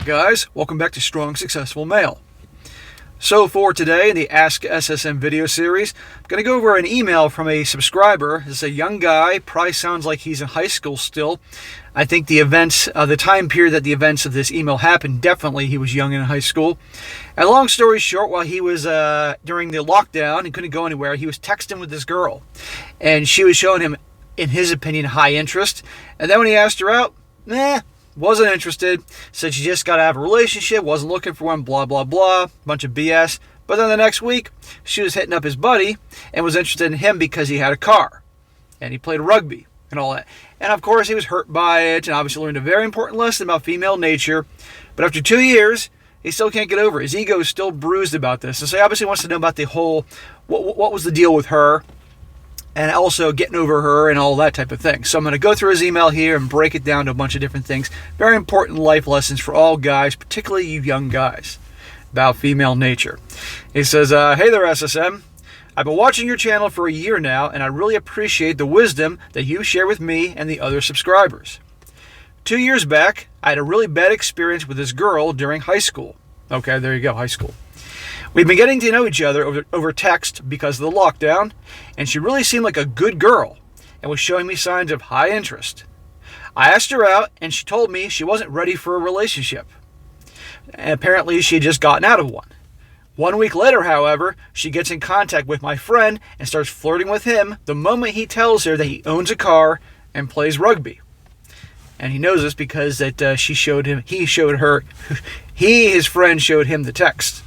guys, welcome back to Strong Successful Male. So for today in the Ask SSM video series, I'm going to go over an email from a subscriber. This is a young guy, probably sounds like he's in high school still. I think the events, the time period that the events of this email happened, definitely he was young and in high school. And long story short, while he was during the lockdown, he couldn't go anywhere, he was texting with this girl. And she was showing him, in his opinion, high interest. And then when he asked her out, wasn't interested, said she just got out of a relationship, wasn't looking for one, blah, blah, blah, bunch of BS. But then the next week, she was hitting up his buddy and was interested in him because he had a car and he played rugby and all that. And of course, he was hurt by it and obviously learned a very important lesson about female nature. But after 2 years, he still can't get over it. His ego is still bruised about this. And so he obviously wants to know about the whole, what was the deal with her? And also getting over her and all that type of thing. So I'm going to go through his email here and break it down to a bunch of different things. Very important life lessons for all guys, particularly you young guys, about female nature. He says, hey there, SSM. I've been watching your channel for a year now, and I really appreciate the wisdom that you share with me and the other subscribers. 2 years back, I had a really bad experience with this girl during high school. Okay, there you go, high school. We've been getting to know each other over text because of the lockdown, and she really seemed like a good girl and was showing me signs of high interest. I asked her out, and she told me she wasn't ready for a relationship. And apparently, she had just gotten out of one. 1 week later, however, she gets in contact with my friend and starts flirting with him the moment he tells her that he owns a car and plays rugby. And he knows this because that his friend showed him the text.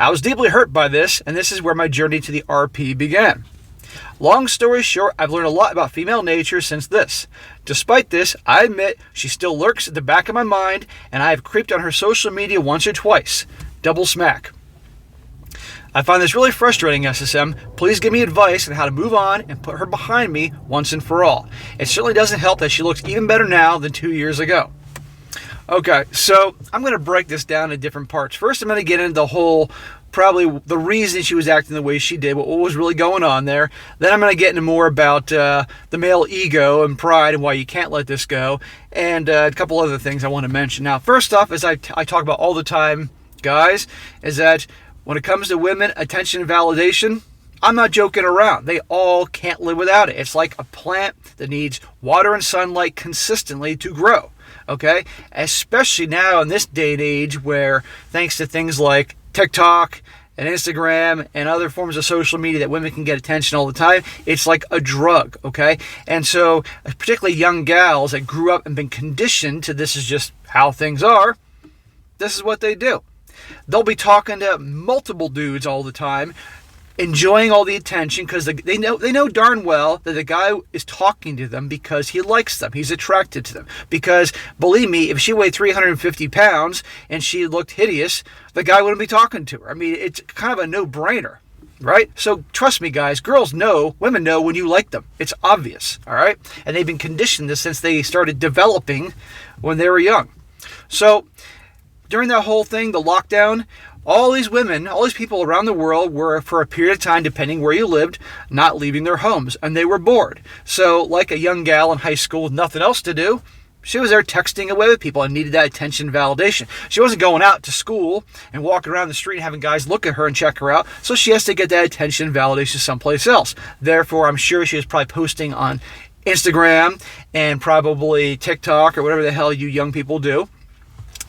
I was deeply hurt by this, and this is where my journey to the RP began. Long story short, I've learned a lot about female nature since this. Despite this, I admit she still lurks at the back of my mind, and I have creeped on her social media once or twice. Double smack. I find this really frustrating, SSM. Please give me advice on how to move on and put her behind me once and for all. It certainly doesn't help that she looks even better now than 2 years ago. Okay, so I'm going to break this down in different parts. First, I'm going to get into the whole, probably the reason she was acting the way she did, what was really going on there. Then I'm going to get into more about the male ego and pride and why you can't let this go, and a couple other things I want to mention. Now, first off, as I talk about all the time, guys, is that when it comes to women, attention and validation, I'm not joking around. They all can't live without it. It's like a plant that needs water and sunlight consistently to grow. Okay, especially now in this day and age where thanks to things like TikTok and Instagram and other forms of social media that women can get attention all the time, it's like a drug, okay? And so particularly young gals that grew up and been conditioned to this is just how things are, this is what they do. They'll be talking to multiple dudes all the time, enjoying all the attention because they know darn well that the guy is talking to them because he likes them. He's attracted to them. Because, believe me, if she weighed 350 pounds and she looked hideous, the guy wouldn't be talking to her. I mean, it's kind of a no-brainer, right? So trust me, guys, girls know, women know when you like them. It's obvious, all right? And they've been conditioned this since they started developing when they were young. So during that whole thing, the lockdown, all these women, all these people around the world were, for a period of time, depending where you lived, not leaving their homes, and they were bored. So, like a young gal in high school with nothing else to do, she was there texting away with people and needed that attention and validation. She wasn't going out to school and walking around the street and having guys look at her and check her out, so she has to get that attention and validation someplace else. Therefore, I'm sure she was probably posting on Instagram and probably TikTok or whatever the hell you young people do,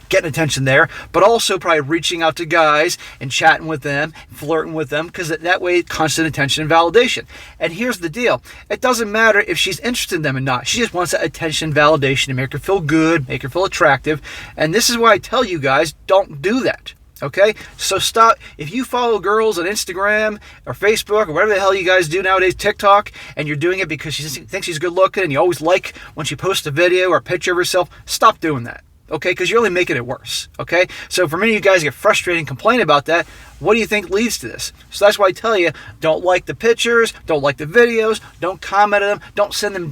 getting attention there, but also probably reaching out to guys and chatting with them, flirting with them, because that way, constant attention and validation. And here's the deal. It doesn't matter if she's interested in them or not. She just wants that attention and validation to make her feel good, make her feel attractive. And this is why I tell you guys, don't do that. Okay? So stop. If you follow girls on Instagram or Facebook or whatever the hell you guys do nowadays, TikTok, and you're doing it because she thinks she's good looking and you always like when she posts a video or a picture of herself, stop doing that. Okay, because you're only making it worse, okay? So for many of you guys get frustrated and complain about that, What do you think leads to this? So that's why I tell you, don't like the pictures, don't like the videos, don't comment on them, don't send them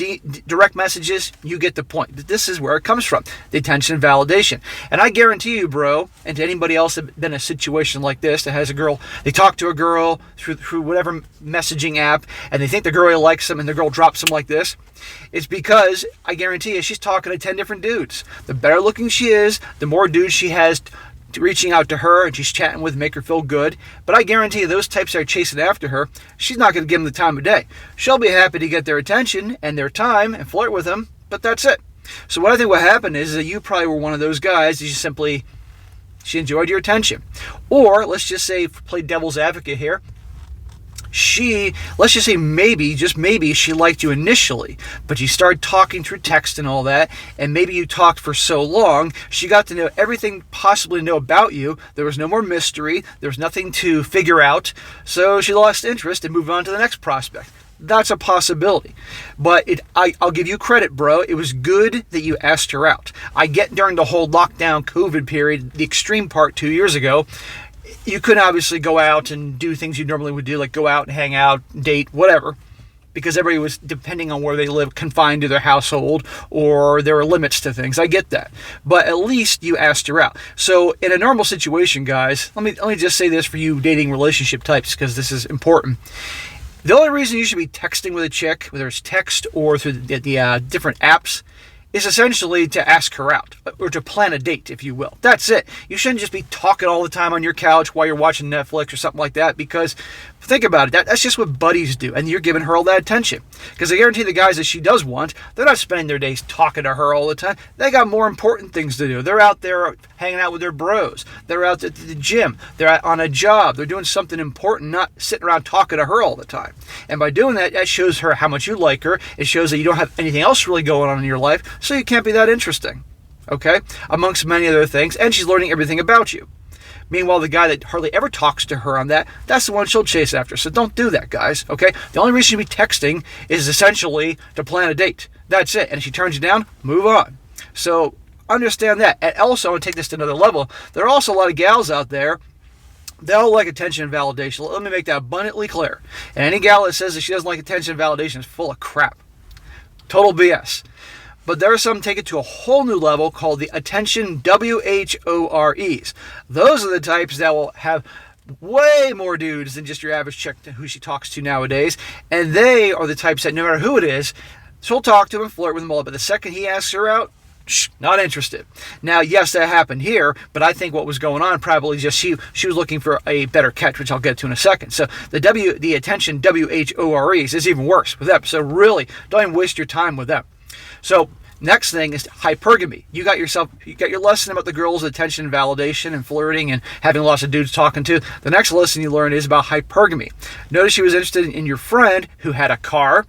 direct messages. You get the point. This is where it comes from, the attention and validation. And I guarantee you, bro, and to anybody else that's been in a situation like this that has a girl, they talk to a girl through whatever messaging app, and they think the girl likes them, and the girl drops them like this. It's because, I guarantee you, she's talking to 10 different dudes. The better looking she is, the more dudes she has reaching out to her and she's chatting with, make her feel good. But I guarantee you, those types that are chasing after her, she's not going to give them the time of day. She'll be happy to get their attention and their time and flirt with them, but that's it. So what I think what happened is that you probably were one of those guys that she enjoyed your attention. Or, let's just say, play devil's advocate here, let's just say maybe, just maybe, she liked you initially, but you started talking through text and all that, and maybe you talked for so long, she got to know everything possibly to know about you. There was no more mystery. There was nothing to figure out. So she lost interest and moved on to the next prospect. That's a possibility. But I'll give you credit, bro. It was good that you asked her out. I get during the whole lockdown COVID period, the extreme part 2 years ago, you couldn't obviously go out and do things you normally would do, like go out and hang out, date, whatever, because everybody was, depending on where they live, confined to their household, or there were limits to things. I get that. But at least you asked her out. So in a normal situation, guys, let me just say this for you dating relationship types, because this is important. The only reason you should be texting with a chick, whether it's text or through the different apps, is essentially to ask her out, or to plan a date, if you will. That's it. You shouldn't just be talking all the time on your couch while you're watching Netflix or something like that, because think about it, that's just what buddies do, and you're giving her all that attention. Because I guarantee the guys that she does want, they're not spending their days talking to her all the time. They got more important things to do. They're out there hanging out with their bros. They're out at the gym. They're out on a job. They're doing something important, not sitting around talking to her all the time. And by doing that, that shows her how much you like her. It shows that you don't have anything else really going on in your life, so you can't be that interesting, okay? Amongst many other things, and she's learning everything about you. Meanwhile, the guy that hardly ever talks to her on that's the one she'll chase after. So don't do that, guys, okay? The only reason you be texting is essentially to plan a date. That's it. And if she turns you down, move on. So understand that. And also, I want to take this to another level, there are also a lot of gals out there, they all like attention and validation. Let me make that abundantly clear. And any gal that says that she doesn't like attention and validation is full of crap. Total BS. But there are some take it to a whole new level called the attention WHOREs. Those are the types that will have way more dudes than just your average chick who she talks to nowadays. And they are the types that no matter who it is, she'll talk to him and flirt with him all. But the second he asks her out, not interested. Now, yes, that happened here, but I think what was going on probably just she was looking for a better catch, which I'll get to in a second. So the attention WHOREs is even worse with them. So really, don't even waste your time with them. So next thing is hypergamy. You got your lesson about the girl's attention and validation and flirting and having lots of dudes talking to. The next lesson you learn is about hypergamy. Notice she was interested in your friend who had a car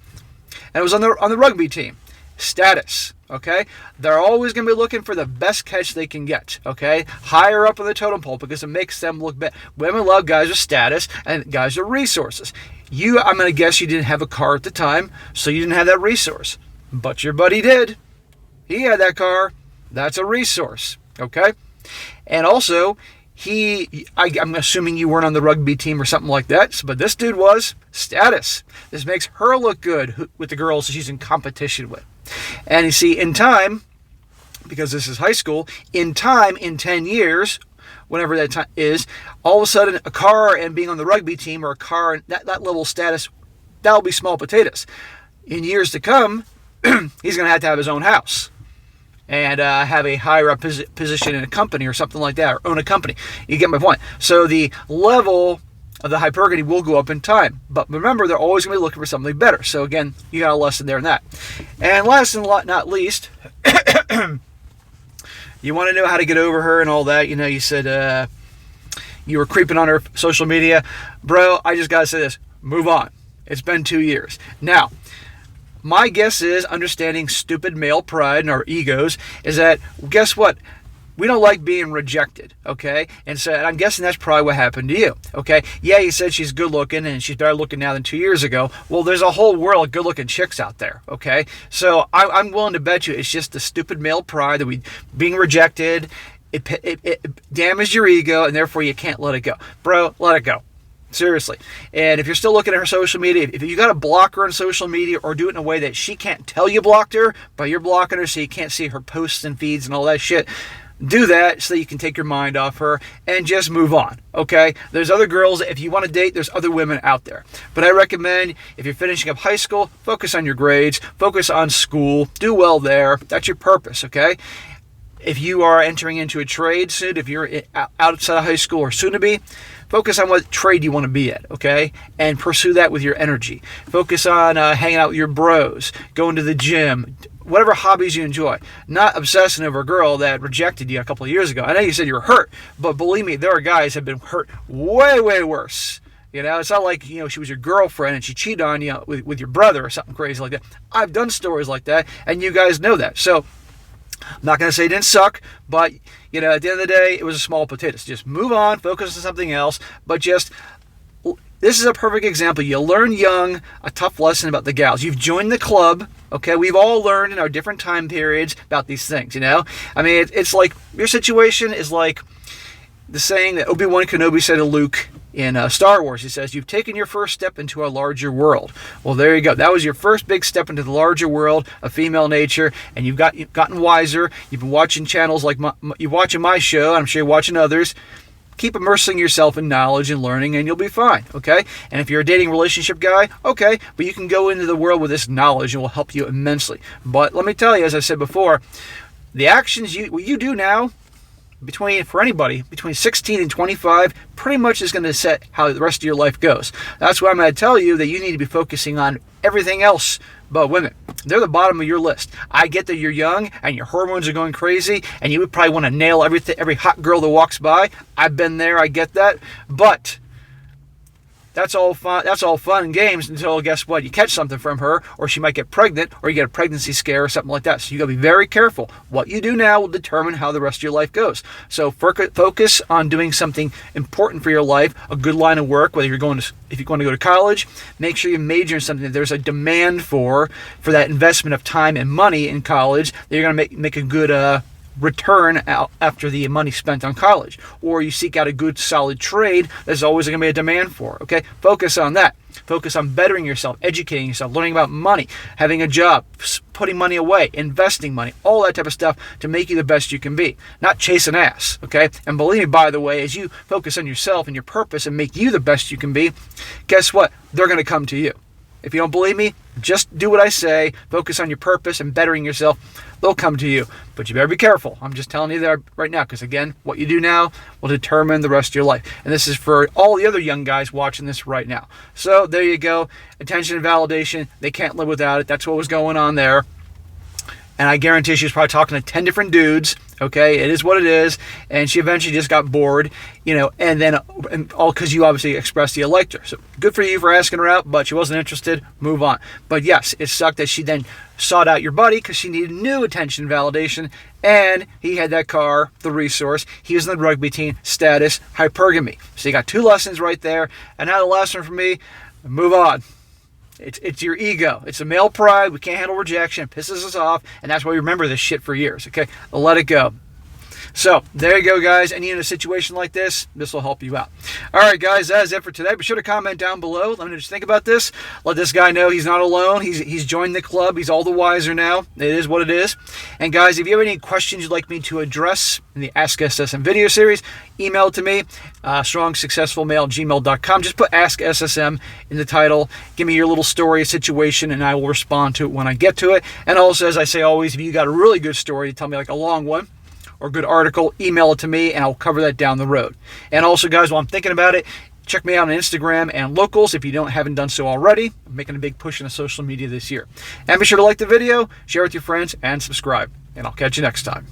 and was on the rugby team. Status. Okay, they're always going to be looking for the best catch they can get. Okay, higher up on the totem pole because it makes them look better. Women love guys with status and guys with resources. I'm going to guess you didn't have a car at the time, so you didn't have that resource. But your buddy did. He had that car. That's a resource. Okay, and also I'm assuming you weren't on the rugby team or something like that, but this dude was. Status. This makes her look good with the girls she's in competition with. And you see, in time, because this is high school, in 10 years, whenever that time is, all of a sudden a car and being on the rugby team or a car, that level of status, that'll be small potatoes. In years to come, he's going to have his own house and have a higher up position in a company or something like that, or own a company. You get my point. So the level of the hypergamy will go up in time. But remember, they're always going to be looking for something better. So again, you got a lesson there in that. And last and not least, you want to know how to get over her and all that. You know, you said you were creeping on her social media. Bro, I just got to say this. Move on. It's been 2 years. Now, my guess is understanding stupid male pride and our egos is that, guess what? We don't like being rejected, okay? And so I'm guessing that's probably what happened to you, okay? Yeah, you said she's good looking and she's better looking now than 2 years ago. Well, there's a whole world of good looking chicks out there, okay? So I'm willing to bet you it's just the stupid male pride that being rejected It damaged your ego, and therefore you can't let it go. Bro, let it go. Seriously. And if you're still looking at her social media, if you got to block her on social media or do it in a way that she can't tell you blocked her, but you're blocking her so you can't see her posts and feeds and all that shit, do that so you can take your mind off her and just move on, okay? There's other girls. If you want to date, there's other women out there. But I recommend, if you're finishing up high school, focus on your grades, focus on school, do well there. That's your purpose, okay? If you are entering into a trade soon, if you're outside of high school or soon to be, focus on what trade you want to be at, okay? And pursue that with your energy. Focus on hanging out with your bros, going to the gym, whatever hobbies you enjoy. Not obsessing over a girl that rejected you a couple of years ago. I know you said you were hurt, but believe me, there are guys that have been hurt way, way worse. You know, it's not like, you know, she was your girlfriend and she cheated on you with your brother or something crazy like that. I've done stories like that, and you guys know that. So I'm not going to say it didn't suck, but, you know, at the end of the day, it was a small potato. So just move on, focus on something else, but just, this is a perfect example. You learn young a tough lesson about the gals. You've joined the club, okay? We've all learned in our different time periods about these things, you know? I mean, it's like, your situation is like the saying that Obi-Wan Kenobi said to Luke in Star Wars. He says, you've taken your first step into a larger world. Well, there you go. That was your first big step into the larger world of female nature, and you've gotten wiser. You've been watching channels like you're watching my show, and I'm sure you're watching others. Keep immersing yourself in knowledge and learning, and you'll be fine, okay? And if you're a dating relationship guy, okay, but you can go into the world with this knowledge, and it will help you immensely. But let me tell you, as I said before, the actions what you do now, for anybody, between 16 and 25, pretty much is going to set how the rest of your life goes. That's why I'm going to tell you that you need to be focusing on everything else but women. They're the bottom of your list. I get that you're young and your hormones are going crazy and you would probably want to nail every hot girl that walks by. I've been there, I get that. But that's all fun and games until, guess what, you catch something from her, or she might get pregnant, or you get a pregnancy scare or something like that. So you got to be very careful. What you do now will determine how the rest of your life goes. So focus on doing something important for your life, a good line of work, if you're going to go to college, make sure you major in something that there's a demand for that investment of time and money in college, that you're going to make a good return out after the money spent on college. Or you seek out a good solid trade, there's always going to be a demand for, okay? Focus on that. Focus on bettering yourself, educating yourself, learning about money, having a job, putting money away, investing money, all that type of stuff to make you the best you can be. Not chasing ass, okay? And believe me, by the way, as you focus on yourself and your purpose and make you the best you can be, guess what? They're going to come to you. If you don't believe me, just do what I say. Focus on your purpose and bettering yourself. They'll come to you. But you better be careful. I'm just telling you that right now, because again, what you do now will determine the rest of your life. And this is for all the other young guys watching this right now. So there you go. Attention and validation. They can't live without it. That's what was going on there. And I guarantee she was probably talking to 10 different dudes. Okay, it is what it is. And she eventually just got bored, you know, and all because you obviously expressed you liked her. So good for you for asking her out, but she wasn't interested. Move on. But yes, it sucked that she then sought out your buddy because she needed new attention and validation. And he had that car, the resource. He was in the rugby team, status, hypergamy. So you got 2 lessons right there. And now the last one for me, move on. It's your ego. It's a male pride. We can't handle rejection. It pisses us off. And that's why we remember this shit for years. Okay? Let it go. So, there you go, guys. And in a situation like this will help you out. All right, guys, that is it for today. Be sure to comment down below. Let me just think about this. Let this guy know he's not alone. He's joined the club. He's all the wiser now. It is what it is. And, guys, if you have any questions you'd like me to address in the Ask SSM video series, email it to me, strongsuccessfulmale@gmail.com. Just put Ask SSM in the title. Give me your little story, situation, and I will respond to it when I get to it. And also, as I say always, if you got a really good story, tell me like a long one, or good article, email it to me, and I'll cover that down the road. And also, guys, while I'm thinking about it, check me out on Instagram and Locals if you haven't done so already. I'm making a big push into social media this year. And be sure to like the video, share with your friends, and subscribe. And I'll catch you next time.